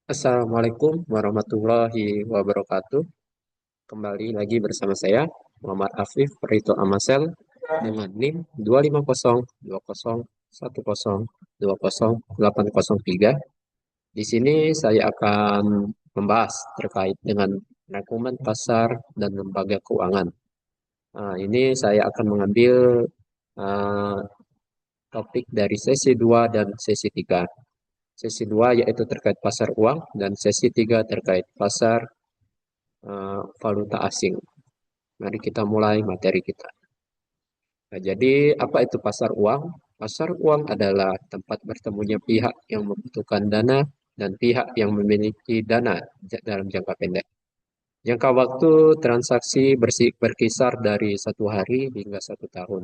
Assalamualaikum warahmatullahi wabarakatuh. Kembali lagi bersama saya, Muhammad Afif Rito Amasel, dengan NIM 25020110803. Di sini saya akan membahas terkait dengan rangkuman pasar dan lembaga keuangan. Ini saya akan mengambil uh, topik dari sesi 2 dan sesi 3. Sesi 2 yaitu terkait pasar uang dan sesi 3 terkait pasar valuta asing. Mari kita mulai materi kita. Nah, jadi apa itu pasar uang? Pasar uang adalah tempat bertemunya pihak yang membutuhkan dana dan pihak yang memiliki dana dalam jangka pendek. Jangka waktu transaksi berkisar dari 1 hari hingga 1 tahun.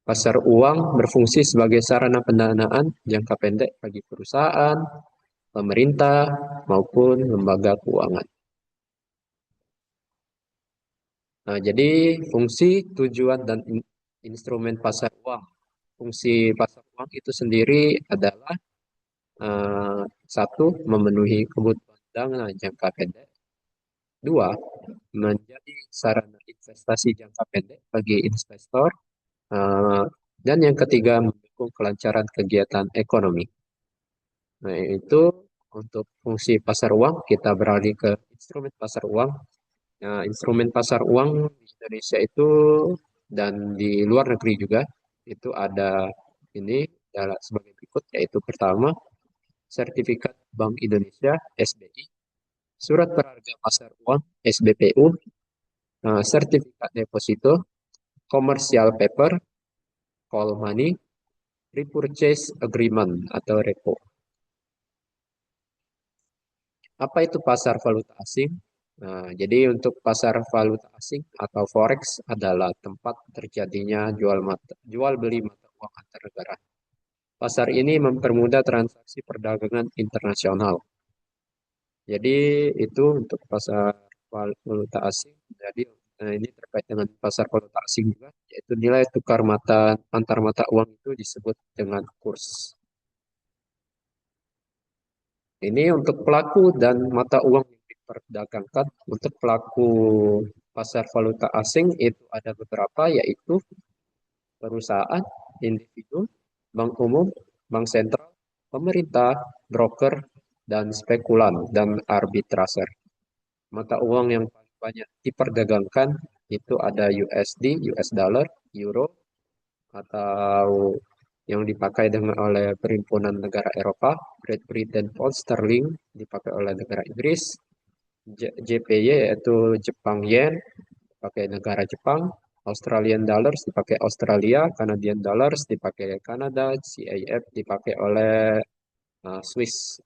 Pasar uang berfungsi sebagai sarana pendanaan jangka pendek bagi perusahaan, pemerintah, maupun lembaga keuangan. Nah, jadi fungsi, tujuan, dan instrumen pasar uang. Fungsi pasar uang itu sendiri adalah eh, satu, memenuhi kebutuhan dana jangka pendek. Dua, menjadi sarana investasi jangka pendek bagi investor. Eh, dan yang ketiga, mendukung kelancaran kegiatan ekonomi. Nah, itu untuk fungsi pasar uang, kita beralih ke instrumen pasar uang. Nah, instrumen pasar uang di Indonesia itu dan di luar negeri juga itu ada ini adalah sebagai berikut, yaitu pertama, sertifikat Bank Indonesia (SBI), surat berharga pasar uang (SBPU), sertifikat deposito, commercial paper, call money, repurchase agreement atau repo. Apa itu pasar valuta asing? Nah, jadi untuk pasar valuta asing atau forex adalah tempat terjadinya jual beli mata uang antar negara. Pasar ini mempermudah transaksi perdagangan internasional. Jadi itu untuk pasar valuta asing. Jadi ini terkait dengan pasar valuta asing juga, yaitu nilai tukar antar mata uang itu disebut dengan kurs. Ini untuk pelaku dan mata uang yang diperdagangkan. Untuk pelaku pasar valuta asing itu ada beberapa, yaitu perusahaan, individu, bank umum, bank sentral, pemerintah, broker, dan spekulan dan arbitraser. Mata uang yang paling banyak diperdagangkan itu ada USD, US dollar, euro, atau yang dipakai oleh Perhimpunan Negara Eropa, Great Britain Pound Sterling dipakai oleh negara Inggris, JPY yaitu Jepang Yen dipakai negara Jepang, Australian Dollars dipakai Australia, Canadian Dollars dipakai Kanada, CAF dipakai oleh Swiss.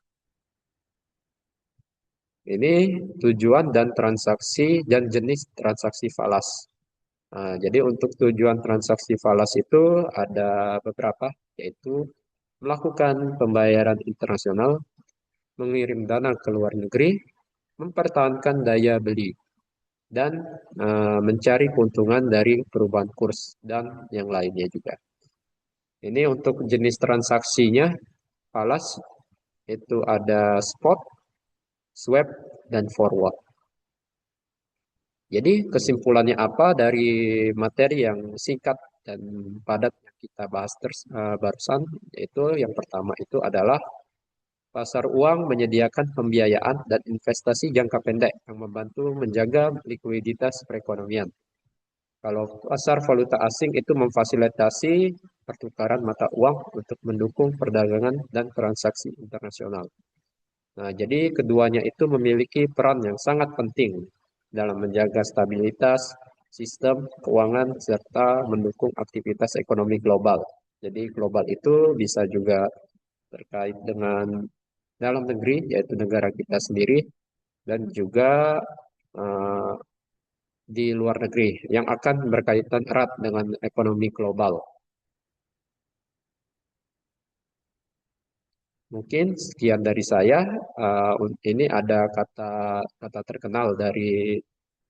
Ini tujuan dan transaksi dan jenis transaksi falas. Jadi untuk tujuan transaksi falas itu ada beberapa, yaitu melakukan pembayaran internasional, mengirim dana ke luar negeri, mempertahankan daya beli, dan mencari keuntungan dari perubahan kurs dan yang lainnya juga. Ini untuk jenis transaksinya, falas itu ada spot, swap, dan forward. Jadi kesimpulannya apa dari materi yang singkat dan padat yang kita bahas barusan, yaitu yang pertama itu adalah pasar uang menyediakan pembiayaan dan investasi jangka pendek yang membantu menjaga likuiditas perekonomian. Kalau pasar valuta asing itu memfasilitasi pertukaran mata uang untuk mendukung perdagangan dan transaksi internasional. Nah, jadi keduanya itu memiliki peran yang sangat penting dalam menjaga stabilitas sistem keuangan serta mendukung aktivitas ekonomi global. Jadi global itu bisa juga terkait dengan dalam negeri, yaitu negara kita sendiri, dan juga eh, di luar negeri yang akan berkaitan erat dengan ekonomi global. Mungkin sekian dari saya. Ini ada kata terkenal dari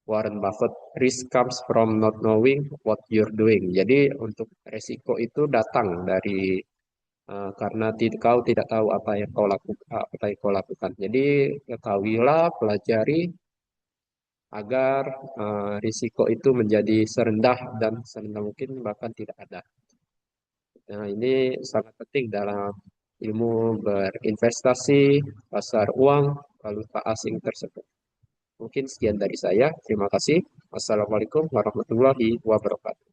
Warren Buffett, risk comes from not knowing what you're doing. Jadi untuk resiko itu datang dari karena kau tidak tahu apa yang kau lakukan, apa yang kau lakukan. Jadi ketahuilah, pelajari agar risiko itu menjadi serendah dan serendah mungkin bahkan tidak ada. Nah, ini sangat penting dalam ilmu berinvestasi, pasar uang, valuta asing tersebut. Mungkin sekian dari saya. Terima kasih. Wassalamualaikum warahmatullahi wabarakatuh.